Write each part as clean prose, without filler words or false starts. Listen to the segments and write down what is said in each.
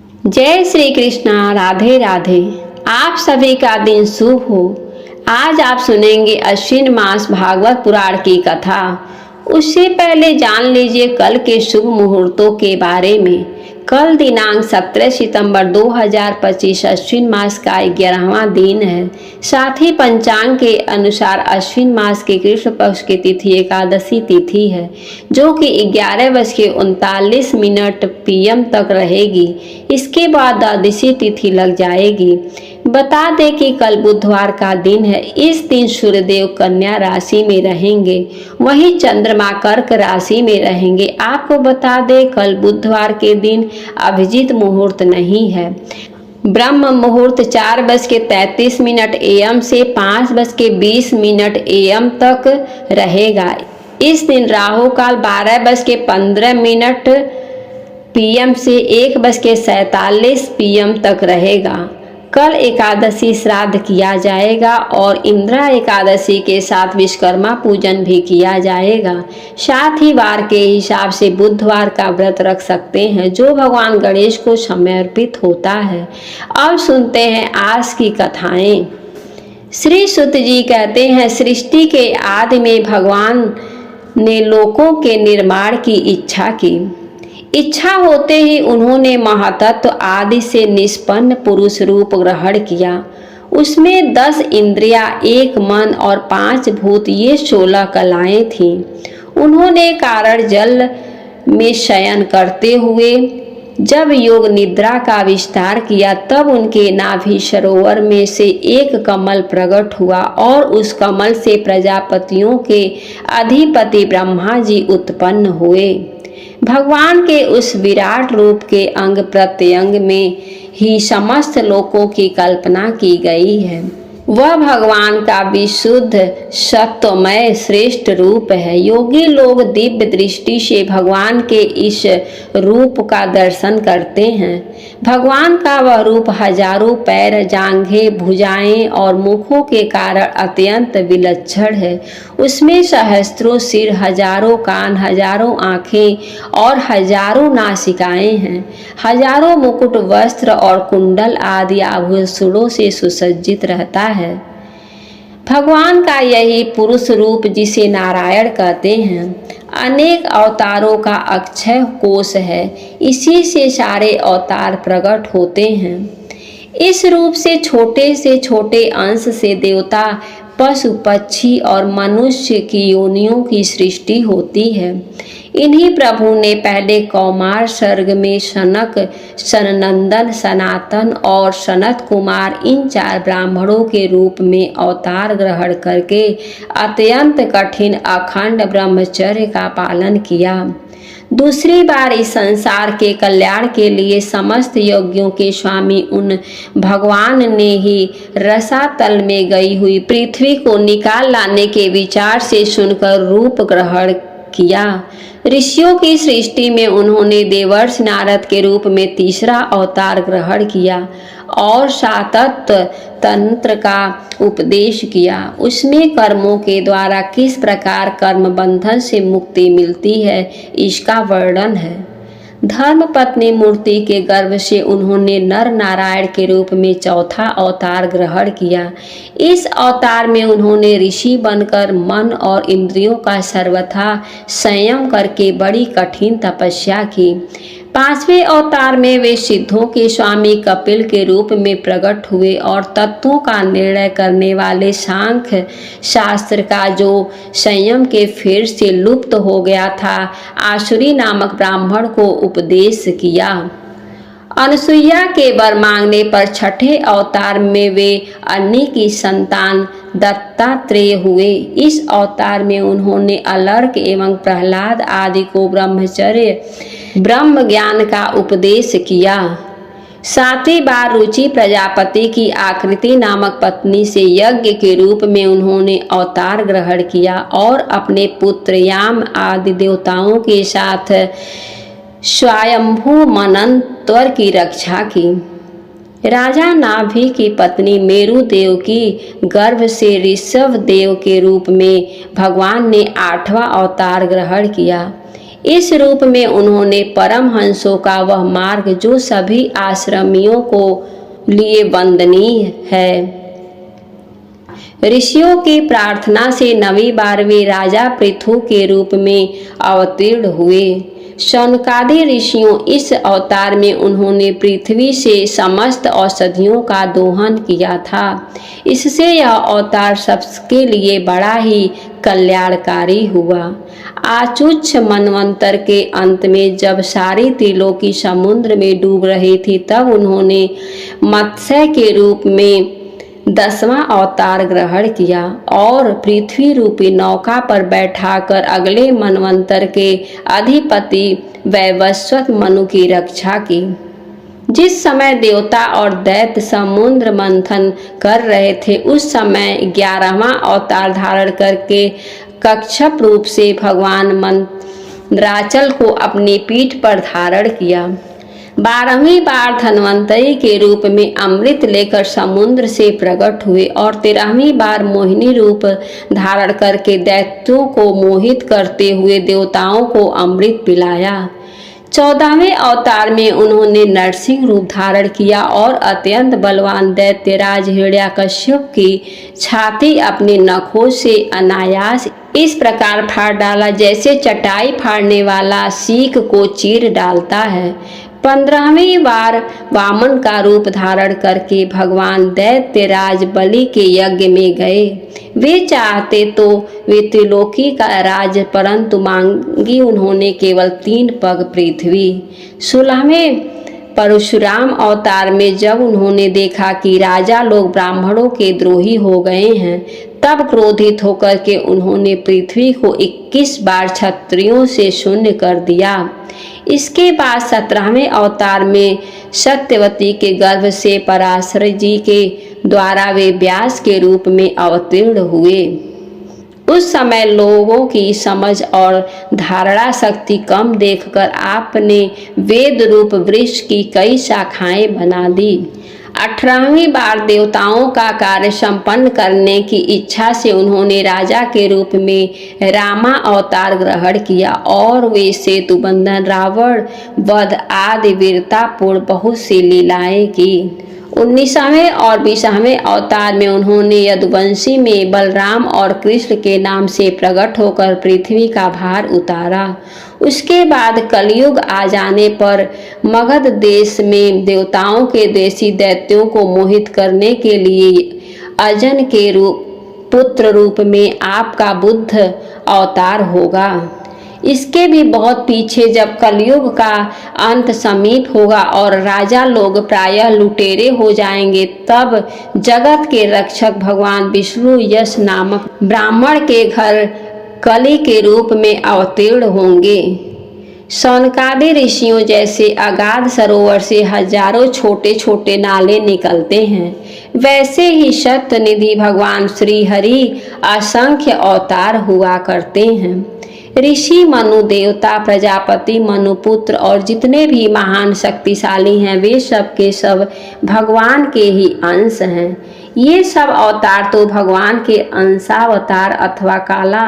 जय श्री कृष्णा, राधे राधे। आप सभी का दिन शुभ हो। आज आप सुनेंगे अश्विन मास भागवत पुराण की कथा। उससे पहले जान लीजिए कल के शुभ मुहूर्तों के बारे में। कल दिनांक 17 सितंबर 2025 अश्विन मास का 11वां दिन है। साथ ही पंचांग के अनुसार अश्विन मास के कृष्ण पक्ष की तिथि एकादशी तिथि है, जो कि 11:39 PM तक रहेगी। इसके बाद द्वादशी तिथि लग जाएगी। बता दें कि कल बुधवार का दिन है। इस दिन सूर्यदेव कन्या राशि में रहेंगे, वहीं चंद्रमा कर्क राशि में रहेंगे। आपको बता दें कल बुधवार के दिन अभिजीत मुहूर्त नहीं है। ब्रह्म मुहूर्त 4:33 AM से 5:20 AM तक रहेगा। इस दिन राहु काल 12:15 PM से 1:47 PM तक रहेगा। कल एकादशी श्राद्ध किया जाएगा और इंद्रा एकादशी के साथ विश्वकर्मा पूजन भी किया जाएगा। साथ ही वार के हिसाब से बुधवार का व्रत रख सकते हैं, जो भगवान गणेश को समर्पित होता है। अब सुनते हैं आज की कथाएं। श्री सुत जी कहते हैं, सृष्टि के आदि में भगवान ने लोकों के निर्माण की इच्छा की। इच्छा होते ही उन्होंने महातत्व आदि से निष्पन्न पुरुष रूप ग्रहण किया। उसमें 10 इंद्रियां, 1 मन और 5 भूत, ये 16 कलाएं थीं। उन्होंने कारण जल में शयन करते हुए जब योग निद्रा का विस्तार किया, तब उनके नाभि सरोवर में से एक कमल प्रकट हुआ और उस कमल से प्रजापतियों के अधिपति ब्रह्मा जी उत्पन्न हुए। भगवान के उस विराट रूप के अंग प्रत्यंग में ही समस्त लोकों की कल्पना की गई है। वह भगवान का विशुद्ध सत्वमय श्रेष्ठ रूप है। योगी लोग दिव्य दृष्टि से भगवान के इस रूप का दर्शन करते हैं। भगवान का वह रूप हजारों पैर, जांघें, भुजाएं और मुखों के कारण अत्यंत विलक्षण है। उसमें सहस्त्रों सिर, हजारों कान, हजारों आँखें और हजारों नासिकाएं हैं। हजारों मुकुट, वस्त्र और कुंडल आदि आभूषणों से सुसज्जित रहता है। भगवान का यही पुरुष रूप, जिसे नारायण कहते हैं, अनेक अवतारों का अक्षय कोश है। इसी से सारे अवतार प्रकट होते हैं। इस रूप से छोटे अंश से देवता, पशु, पक्षी और मनुष्य की योनियों की सृष्टि होती है। इन्हीं प्रभु ने पहले कौमार सर्ग में सनक, सनंदन, सनातन और सनत कुमार, इन 4 ब्राह्मणों के रूप में अवतार ग्रहण करके अत्यंत कठिन अखंड ब्रह्मचर्य का पालन किया। दूसरी बार इस संसार के कल्याण के लिए समस्त योगियों के स्वामी उन भगवान ने ही रसातल में गई हुई पृथ्वी को निकाल लाने के विचार से सुनकर रूप ग्रहण किया। ऋषियों की सृष्टि में उन्होंने देवर्षि नारद के रूप में तीसरा अवतार ग्रहण किया और सातत्व तंत्र का उपदेश किया। उसमें कर्मों के द्वारा किस प्रकार कर्म बंधन से मुक्ति मिलती है, इसका वर्णन है। धर्म पत्नी मूर्ति के गर्भ से उन्होंने नर नारायण के रूप में चौथा अवतार ग्रहण किया। इस अवतार में उन्होंने ऋषि बनकर मन और इंद्रियों का सर्वथा संयम करके बड़ी कठिन तपस्या की। 5वें अवतार में वे सिद्धों के स्वामी कपिल के रूप में प्रकट हुए और तत्वों का निर्णय करने वाले सांख्य शास्त्र का, जो संयम के फेर से लुप्त हो गया था, आसुरी नामक ब्राह्मण को उपदेश किया। अनसुईया के वर मांगने पर 6ठे अवतार में वे अन्नी की संतान दत्तात्रेय हुए। इस अवतार में उन्होंने अलर्क एवं प्रहलाद आदि को ब्रह्मचर्य, ब्रह्म ज्ञान का उपदेश किया। 7वीं बार रुचि प्रजापति की आकृति नामक पत्नी से यज्ञ के रूप में उन्होंने अवतार ग्रहण किया और अपने पुत्र याम आदि देवताओं के साथ स्वयंभू मनंत्वर की रक्षा की। राजा नाभि की पत्नी मेरु देव की गर्भ से ऋषभ देव के रूप में भगवान ने 8वां अवतार ग्रहण किया। इस रूप में उन्होंने परमहंसों का वह मार्ग जो सभी आश्रमियों को लिए वंदनीय है। ऋषियों की प्रार्थना से 9वीं बार वे राजा पृथु के रूप में अवतीर्ण हुए। शौनकादि ऋषियों इस अवतार में उन्होंने पृथ्वी से समस्त औषधियों का दोहन किया था। इससे यह अवतार सबके लिए बड़ा ही कल्याणकारी हुआ। आचुच्छ मनवंतर के अंत में जब सारी त्रिलोकी समुद्र में डूब रही थी, तब उन्होंने मत्स्य के रूप में 10वां अवतार ग्रहण किया और पृथ्वी रूपी नौका पर बैठाकर अगले मनवंतर के अधिपति वैवस्वत मनु की रक्षा की। जिस समय देवता और दैत्य समुद्र मंथन कर रहे थे, उस समय 11वां अवतार धारण करके कच्छप रूप से भगवान मंदराचल को अपनी पीठ पर धारण किया। 12वीं बार धन्वंतरी के रूप में अमृत लेकर समुद्र से प्रकट हुए और 13वीं बार मोहिनी रूप धारण करके दैत्यों को मोहित करते हुए देवताओं को अमृत पिलाया। 14वें अवतार में उन्होंने नरसिंह रूप धारण किया और अत्यंत बलवान दैत्यराज हिरण्याकश्यप की छाती अपने नखों से अनायास इस प्रकार फाड़ डाला जैसे चटाई फाड़ने वाला सीक को चीर डालता है। 15वीं बार वामन का रूप धारण करके भगवान दैत्यराज बलि के यज्ञ में गए। वे चाहते तो वे त्रिलोकी का राज, परंतु मांगी उन्होंने केवल 3 पग पृथ्वी। 16वें परशुराम अवतार में जब उन्होंने देखा कि राजा लोग ब्राह्मणों के द्रोही हो गए हैं, तब क्रोधित होकर के उन्होंने पृथ्वी को 21 बार क्षत्रियों से शून्य कर दिया। इसके बाद 17वें अवतार में सत्यवती के गर्भ से पराशर जी के द्वारा वे व्यास के रूप में अवतीर्ण हुए। उस समय लोगों की समझ और धारणा शक्ति कम देखकर आपने वेद रूप वृक्ष की कई शाखाएं बना दी। 18वीं बार देवताओं का कार्य संपन्न करने की इच्छा से उन्होंने राजा के रूप में रामा अवतार ग्रहण किया और वे सेतु बंधन, रावण वध आदि वीरतापूर्ण बहुत सी लीलाएं की। 19वें और 20वें अवतार में उन्होंने यदुवंशी में बलराम और कृष्ण के नाम से प्रकट होकर पृथ्वी का भार उतारा। उसके बाद कलयुग आ जाने पर मगध देश में देवताओं के देशी दैत्यों को मोहित करने के लिए अजन के पुत्र रूप में आपका बुद्ध अवतार होगा। इसके भी बहुत पीछे जब कलयुग का अंत समीप होगा और राजा लोग प्रायः लुटेरे हो जाएंगे, तब जगत के रक्षक भगवान विष्णु यश नामक ब्राह्मण के घर कली के रूप में अवतीर्ण होंगे। शौनकादि ऋषियों जैसे अगाध सरोवर से हजारों छोटे छोटे नाले निकलते हैं, वैसे ही सत्यनिधि भगवान श्री हरि असंख्य अवतार हुआ करते हैं। ऋषि मनु, देवता, प्रजापति, मनुपुत्र और जितने भी महान शक्तिशाली हैं, वे सब के सब भगवान के ही अंश हैं। ये सब अवतार तो भगवान के अंशावतार अथवा काला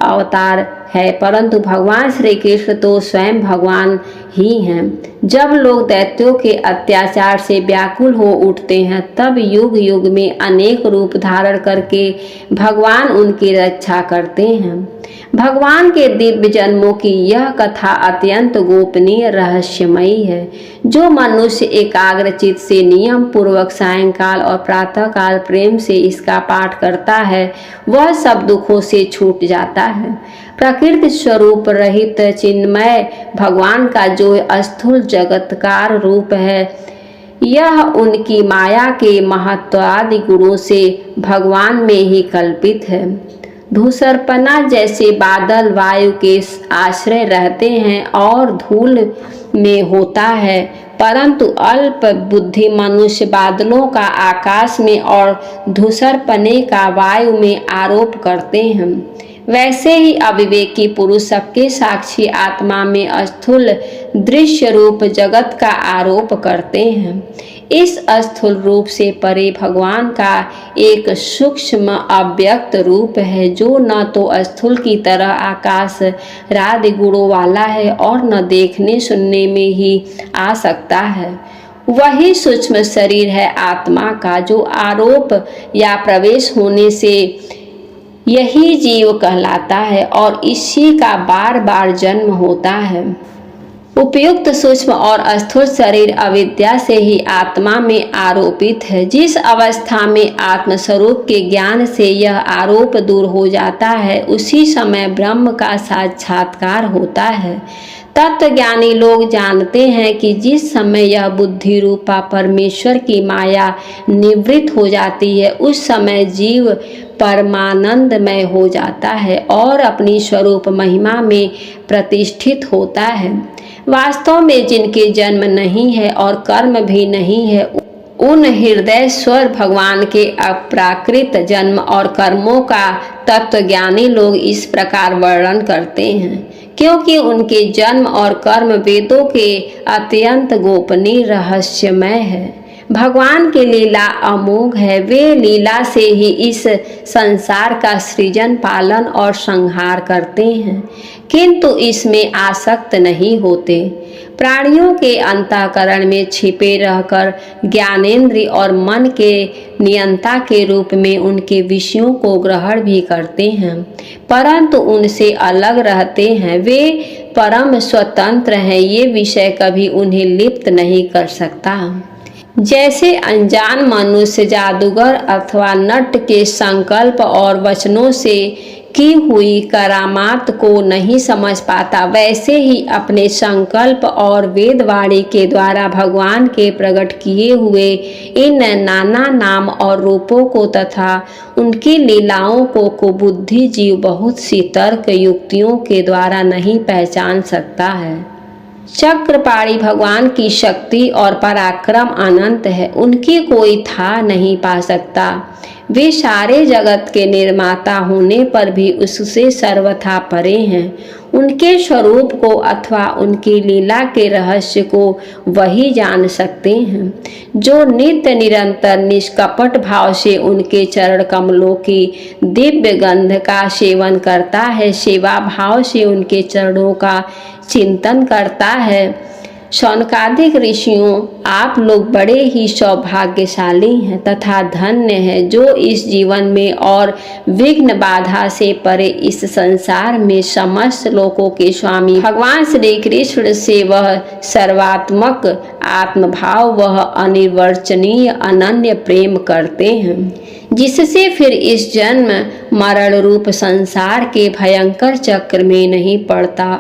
अवतार है, परंतु भगवान श्री कृष्ण तो स्वयं भगवान ही हैं। जब लोग दैत्यों के अत्याचार से व्याकुल हो उठते हैं, तब युग युग में अनेक रूप धारण करके भगवान उनकी रक्षा करते हैं। भगवान के दिव्य जन्मों की यह कथा अत्यंत गोपनीय रहस्यमयी है। जो मनुष्य एकाग्रचित से नियम पूर्वक सायंकाल और प्रातःकाल प्रेम से इसका पाठ करता है, वह सब दुखों से छूट जाता है। प्रकृति स्वरूप रहित चिन्मय भगवान का जो स्थूल जगतकार रूप है, यह उनकी माया के महत्वादि गुणों से भगवान में ही कल्पित है। धूसरपना जैसे बादल वायु के आश्रय रहते हैं और धूल में होता है, परंतु अल्प बुद्धि मनुष्य बादलों का आकाश में और धूसरपने का वायु में आरोप करते हैं, वैसे ही अविवेकी पुरुष सबके साक्षी आत्मा में स्थूल दृश्य रूप जगत का आरोप करते हैं। इस स्थूल रूप से परे भगवान का एक सूक्ष्म अव्यक्त रूप है, जो न तो स्थूल की तरह आकाश रादि गुणों वाला है और न देखने सुनने में ही आ सकता है। वही सूक्ष्म शरीर है आत्मा का, जो आरोप या प्रवेश होने से यही जीव कहलाता है और इसी का बार बार जन्म होता है। उपयुक्त सूक्ष्म और स्थूल शरीर अविद्या से ही आत्मा में आरोपित है। जिस अवस्था में आत्मस्वरूप के ज्ञान से यह आरोप दूर हो जाता है, उसी समय ब्रह्म का साक्षात्कार होता है। तत्वज्ञानी लोग जानते हैं कि जिस समय यह बुद्धि रूपा परमेश्वर की माया निवृत्त हो जाती है, उस समय जीव परमानंदमय हो जाता है और अपनी स्वरूप महिमा में प्रतिष्ठित होता है। वास्तव में जिनके जन्म नहीं है और कर्म भी नहीं है, उन हृदय स्वर भगवान के अप्राकृत जन्म और कर्मों का तत्वज्ञानी लोग इस प्रकार वर्णन करते हैं, क्योंकि उनके जन्म और कर्म वेदों के अत्यंत गोपनीय रहस्यमय है। भगवान की लीला अमोघ है। वे लीला से ही इस संसार का सृजन, पालन और संहार करते हैं, किंतु इसमें आसक्त नहीं होते। प्राणियों के अंतःकरण में छिपे रहकर ज्ञानेंद्रिय और मन के नियंता के रूप में उनके विषयों को ग्रहण भी करते हैं, परंतु उनसे अलग रहते हैं। वे परम स्वतंत्र हैं। ये विषय कभी उन्हें लिप्त नहीं कर सकता। जैसे अनजान मनुष्य जादूगर अथवा नट के संकल्प और वचनों से की हुई करामात को नहीं समझ पाता, वैसे ही अपने संकल्प और वेदवाणी के द्वारा भगवान के प्रकट किए हुए इन नाना नाम और रूपों को तथा उनकी लीलाओं को कुबुद्धि जीव बहुत सी तर्क युक्तियों के द्वारा नहीं पहचान सकता है। चक्रपाणी भगवान की शक्ति और पराक्रम अनंत है, उनकी कोई था नहीं पा सकता। वे सारे जगत के निर्माता होने पर भी उससे सर्वथा परे हैं। उनके स्वरूप को अथवा उनकी लीला के रहस्य को वही जान सकते हैं, जो नित्य निरंतर निष्कपट भाव से उनके चरण कमलों की दिव्य गंध का सेवन करता है, सेवा भाव से उनके चरणों का चिंतन करता है। शौनकादिक ऋषियों, आप लोग बड़े ही सौभाग्यशाली हैं तथा धन्य हैं, जो इस जीवन में और विघ्न बाधा से परे इस संसार में समस्त लोकों के स्वामी भगवान श्री कृष्ण से वह सर्वात्मक आत्मभाव, वह अनिर्वचनीय अनन्य प्रेम करते हैं, जिससे फिर इस जन्म मरण रूप संसार के भयंकर चक्र में नहीं पड़ता।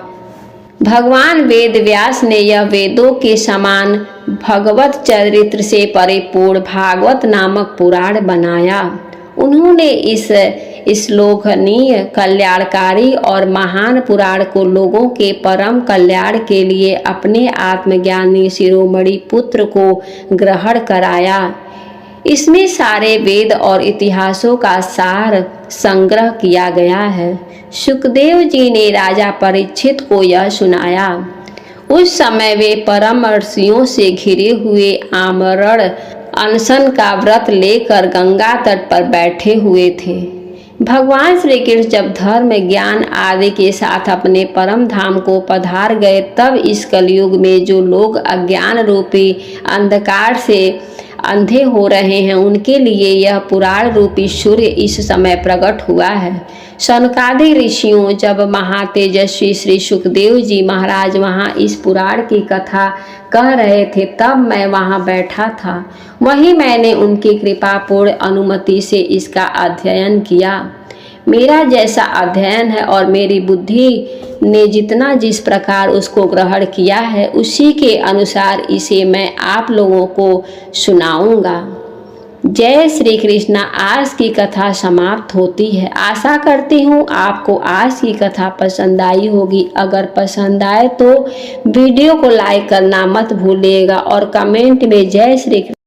भगवान वेद व्यास ने यह वेदों के समान भगवत चरित्र से परिपूर्ण भागवत नामक पुराण बनाया। उन्होंने इस श्लोघनीय, कल्याणकारी और महान पुराण को लोगों के परम कल्याण के लिए अपने आत्मज्ञानी शिरोमणि पुत्र को ग्रहण कराया। इसमें सारे वेद और इतिहासों का सार संग्रह किया गया है। सुखदेव जी ने राजा परीक्षित को यह सुनाया। उस समय वे परम ऋषियों से घिरे हुए आमरण अनशन का व्रत लेकर गंगा तट पर बैठे हुए थे। भगवान श्री कृष्ण जब धर्म, ज्ञान आदि के साथ अपने परम धाम को पधार गए, तब इस कलयुग में जो लोग अज्ञान रूपी अंधकार से अंधे हो रहे हैं, उनके लिए यह पुराण रूपी सूर्य इस समय प्रकट हुआ है। शौनकादि ऋषियों, जब महातेजस्वी श्री सुखदेव जी महाराज वहाँ इस पुराण की कथा कह रहे थे, तब मैं वहाँ बैठा था। वहीं मैंने उनकी कृपापूर्ण अनुमति से इसका अध्ययन किया। मेरा जैसा अध्ययन है और मेरी बुद्धि ने जितना जिस प्रकार उसको ग्रहण किया है, उसी के अनुसार इसे मैं आप लोगों को सुनाऊंगा। जय श्री कृष्ण। आज की कथा समाप्त होती है। आशा करती हूँ आपको आज की कथा पसंद आई होगी। अगर पसंद आए तो वीडियो को लाइक करना मत भूलिएगा और कमेंट में जय श्री कृष्ण